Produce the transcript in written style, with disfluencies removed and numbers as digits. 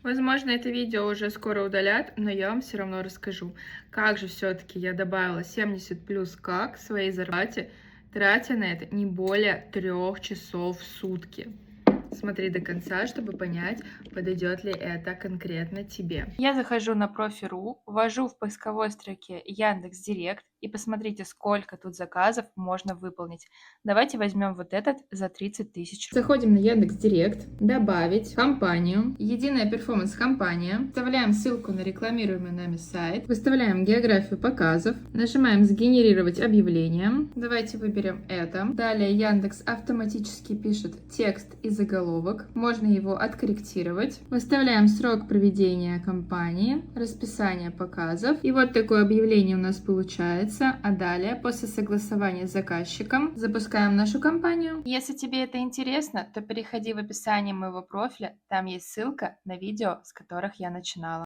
Возможно, это видео уже скоро удалят, но я вам все равно расскажу, как же все-таки я добавила 70 плюс к своей зарплате, тратя на это не более 3 часов в сутки. Смотри до конца, чтобы понять, подойдет ли это конкретно тебе. Я захожу на профи.ру, ввожу в поисковой строке Яндекс.Директ и посмотрите, сколько тут заказов можно выполнить. Давайте возьмем вот этот за 30 тысяч. Заходим на Яндекс.Директ, добавить компанию, единая перформанс-компания, вставляем ссылку на рекламируемый нами сайт, выставляем географию показов, нажимаем «Сгенерировать объявление». Давайте выберем это. Далее Яндекс автоматически пишет текст и заголовок. Можно его откорректировать. Выставляем срок проведения кампании, расписание показов. И вот такое объявление у нас получается. А далее, после согласования с заказчиком, запускаем нашу кампанию. Если тебе это интересно, то переходи в описание моего профиля. Там есть ссылка на видео, с которых я начинала.